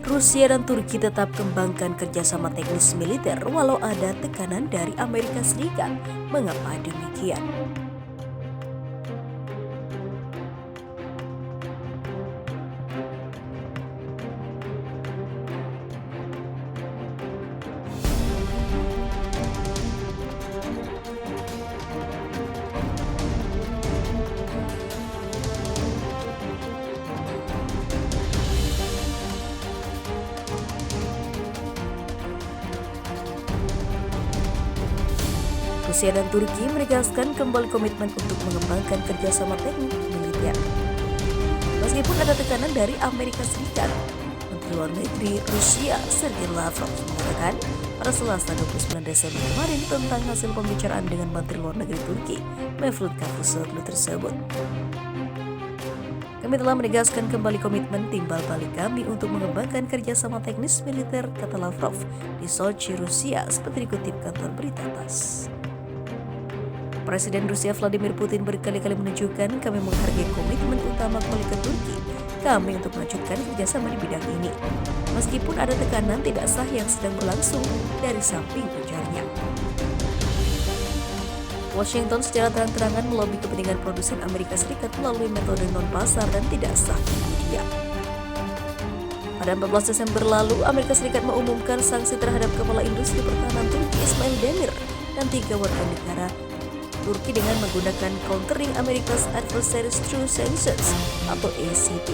Rusia dan Turki tetap kembangkan kerjasama teknis militer walau ada tekanan dari Amerika Serikat. Mengapa demikian? Rusia dan Turki menegaskan kembali komitmen untuk mengembangkan kerjasama teknik militer. Meskipun ada tekanan dari Amerika Serikat, Menteri Luar Negeri Rusia Sergei Lavrov mengatakan pada Selasa 29 Desember kemarin tentang hasil pembicaraan dengan Menteri Luar Negeri Turki Mevlut Cavusoglu tersebut. Kami telah menegaskan kembali komitmen timbal balik kami untuk mengembangkan kerjasama teknis militer, kata Lavrov di Sochi, Rusia, seperti dikutip kantor berita TASS. Presiden Rusia Vladimir Putin berkali-kali menunjukkan kami menghargai komitmen utama koalisi Turki kami untuk melanjutkan kerjasama di bidang ini. Meskipun ada tekanan tidak sah yang sedang berlangsung dari samping ujarnya. Washington secara terang-terangan melobi kepentingan produsen Amerika Serikat melalui metode non-pasar dan tidak sah di media. Pada 14 Desember lalu, Amerika Serikat mengumumkan sanksi terhadap kepala industri pertahanan Turki Ismail Demir dan 3 warga negara Turki dengan menggunakan Countering America's Adversaries Through Sanctions atau ACT.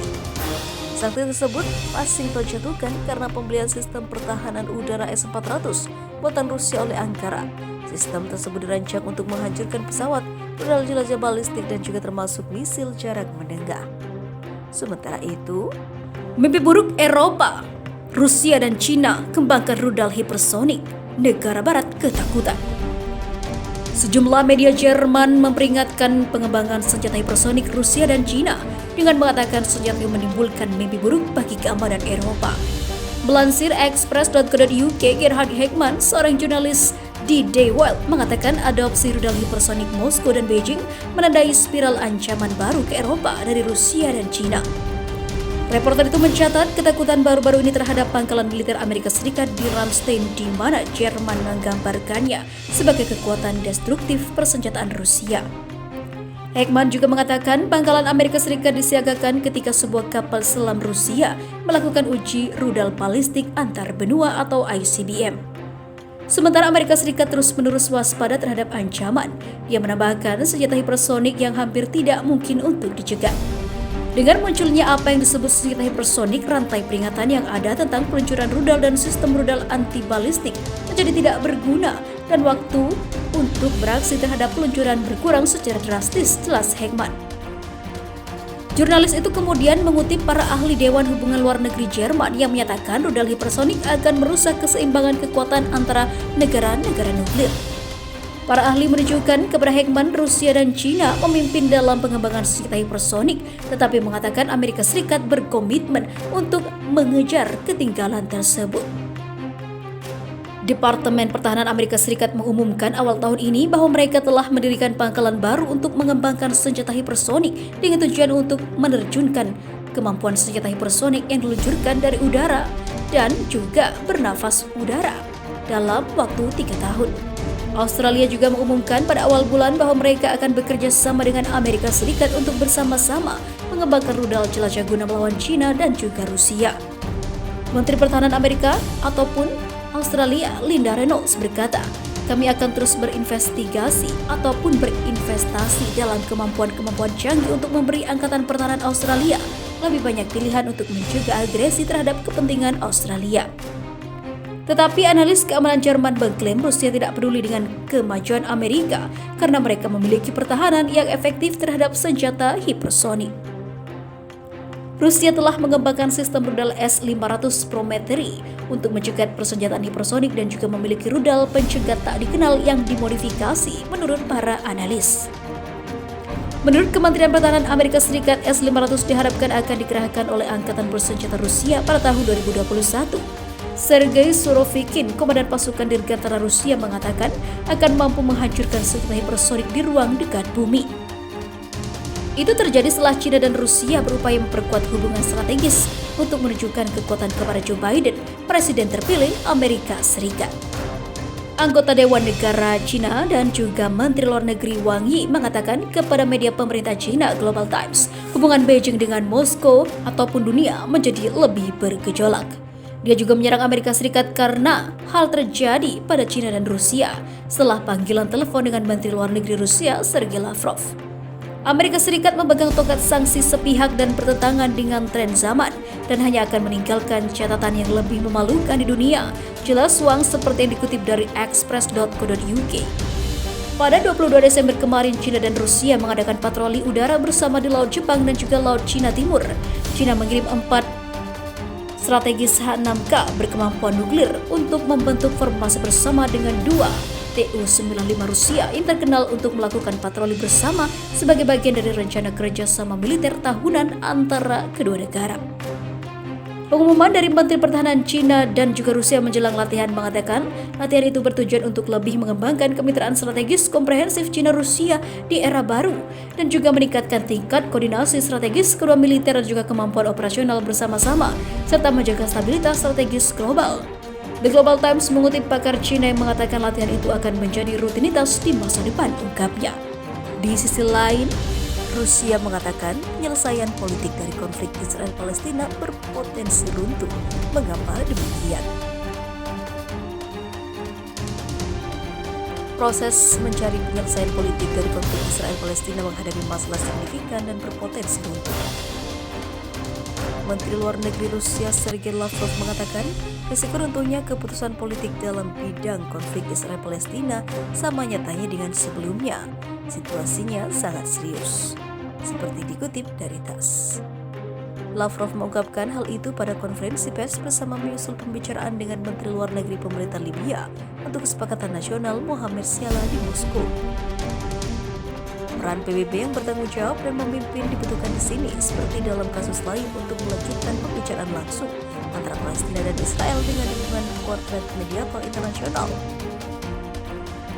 Sanksi tersebut Washington jatuhkan karena pembelian sistem pertahanan udara S-400 buatan Rusia oleh Ankara. Sistem tersebut dirancang untuk menghancurkan pesawat, rudal jelajah balistik dan juga termasuk misil jarak menengah. Sementara itu, mimpi buruk Eropa, Rusia dan Cina kembangkan rudal hipersonik, negara barat ketakutan. Sejumlah media Jerman memperingatkan pengembangan senjata hipersonik Rusia dan Cina dengan mengatakan senjata itu menimbulkan mimpi buruk bagi keamanan Eropa. Melansir Express.co.uk, Gerhard Heckmann, seorang jurnalis di Die Welt, mengatakan adopsi rudal hipersonik Moskow dan Beijing menandai spiral ancaman baru ke Eropa dari Rusia dan Cina. Reporter itu mencatat ketakutan baru-baru ini terhadap pangkalan militer Amerika Serikat di Ramstein, di mana Jerman menggambarkannya sebagai kekuatan destruktif persenjataan Rusia. Heckmann juga mengatakan pangkalan Amerika Serikat disiagakan ketika sebuah kapal selam Rusia melakukan uji rudal balistik antar benua atau ICBM. Sementara Amerika Serikat terus-menerus waspada terhadap ancaman, dia menambahkan senjata hipersonik yang hampir tidak mungkin untuk dicegah. Dengan munculnya apa yang disebut senjata hipersonik, rantai peringatan yang ada tentang peluncuran rudal dan sistem rudal anti-balistik menjadi tidak berguna dan waktu untuk beraksi terhadap peluncuran berkurang secara drastis, jelas Heckmann. Jurnalis itu kemudian mengutip para ahli Dewan Hubungan Luar Negeri Jerman yang menyatakan rudal hipersonik akan merusak keseimbangan kekuatan antara negara-negara nuklir. Para ahli menunjukkan kepada Heckmann, Rusia dan Cina memimpin dalam pengembangan senjata hipersonik, tetapi mengatakan Amerika Serikat berkomitmen untuk mengejar ketinggalan tersebut. Departemen Pertahanan Amerika Serikat mengumumkan awal tahun ini bahwa mereka telah mendirikan pangkalan baru untuk mengembangkan senjata hipersonik dengan tujuan untuk menerjunkan kemampuan senjata hipersonik yang diluncurkan dari udara dan juga bernafas udara dalam waktu 3 tahun. Australia juga mengumumkan pada awal bulan bahwa mereka akan bekerja sama dengan Amerika Serikat untuk bersama-sama mengembangkan rudal jelajah guna melawan China dan juga Rusia. Menteri Pertahanan Amerika ataupun Australia, Linda Reynolds berkata, kami akan terus berinvestasi ataupun berinvestasi dalam kemampuan-kemampuan canggih untuk memberi Angkatan Pertahanan Australia lebih banyak pilihan untuk mencegah agresi terhadap kepentingan Australia. Tetapi analis keamanan Jerman mengklaim Rusia tidak peduli dengan kemajuan Amerika karena mereka memiliki pertahanan yang efektif terhadap senjata hipersonik. Rusia telah mengembangkan sistem rudal S-500 Prometei untuk mencegat persenjataan hipersonik dan juga memiliki rudal pencegat tak dikenal yang dimodifikasi menurut para analis. Menurut Kementerian Pertahanan Amerika Serikat, S-500 diharapkan akan dikerahkan oleh Angkatan Bersenjata Rusia pada tahun 2021. Sergei Surovikin, komandan pasukan dirgantara Rusia, mengatakan akan mampu menghancurkan senjata hipersonik di ruang dekat bumi. Itu terjadi setelah China dan Rusia berupaya memperkuat hubungan strategis untuk menunjukkan kekuatan kepada Joe Biden, Presiden terpilih Amerika Serikat. Anggota Dewan Negara China dan juga Menteri Luar Negeri Wang Yi mengatakan kepada media pemerintah China Global Times, hubungan Beijing dengan Moskow ataupun dunia menjadi lebih bergejolak. Dia juga menyerang Amerika Serikat karena hal terjadi pada China dan Rusia setelah panggilan telepon dengan Menteri Luar Negeri Rusia Sergei Lavrov. Amerika Serikat memegang tongkat sanksi sepihak dan bertentangan dengan tren zaman dan hanya akan meninggalkan catatan yang lebih memalukan di dunia, jelas Wang seperti yang dikutip dari express.co.uk. Pada 22 Desember kemarin, China dan Rusia mengadakan patroli udara bersama di Laut Jepang dan juga Laut Cina Timur. China mengirim 4 strategis H-6K berkemampuan nuklir untuk membentuk formasi bersama dengan 2 Tu-95 Rusia yang terkenal untuk melakukan patroli bersama sebagai bagian dari rencana kerjasama militer tahunan antara kedua negara. Pengumuman dari Menteri Pertahanan China dan juga Rusia menjelang latihan mengatakan latihan itu bertujuan untuk lebih mengembangkan kemitraan strategis komprehensif China-Rusia di era baru dan juga meningkatkan tingkat koordinasi strategis kedua militer dan juga kemampuan operasional bersama-sama serta menjaga stabilitas strategis global. The Global Times mengutip pakar China yang mengatakan latihan itu akan menjadi rutinitas di masa depan, ungkapnya. Di sisi lain, Rusia mengatakan penyelesaian politik dari konflik Israel-Palestina berpotensi runtuh. Mengapa demikian? Proses mencari penyelesaian politik dari konflik Israel-Palestina menghadapi masalah signifikan dan berpotensi runtuh. Menteri Luar Negeri Rusia Sergei Lavrov mengatakan, risiko runtuhnya keputusan politik dalam bidang konflik Israel-Palestina sama nyatanya dengan sebelumnya. Situasinya sangat serius, seperti dikutip dari TASS. Lavrov mengungkapkan hal itu pada konferensi pers bersama menyusul pembicaraan dengan Menteri Luar Negeri pemerintah Libya untuk Kesepakatan Nasional Mohamed Siala di Moskow. Peran PBB yang bertanggung jawab dan memimpin dibutuhkan di sini, seperti dalam kasus lain untuk melanjutkan pembicaraan langsung antara Palestina dan Israel dengan dukungan kuat dan mediator internasional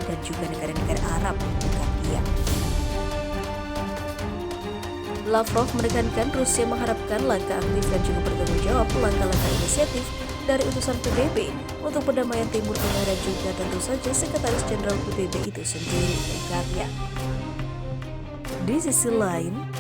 dan juga negara-negara Arab, bukan dia. Lavrov menekankan Rusia mengharapkan langkah aktif dan juga bertanggung jawab langkah-langkah inisiatif dari utusan PBB untuk perdamaian Timur Tengah dan juga tentu saja Sekretaris Jenderal PBB itu sendiri, ungkapnya. Di sisi lain,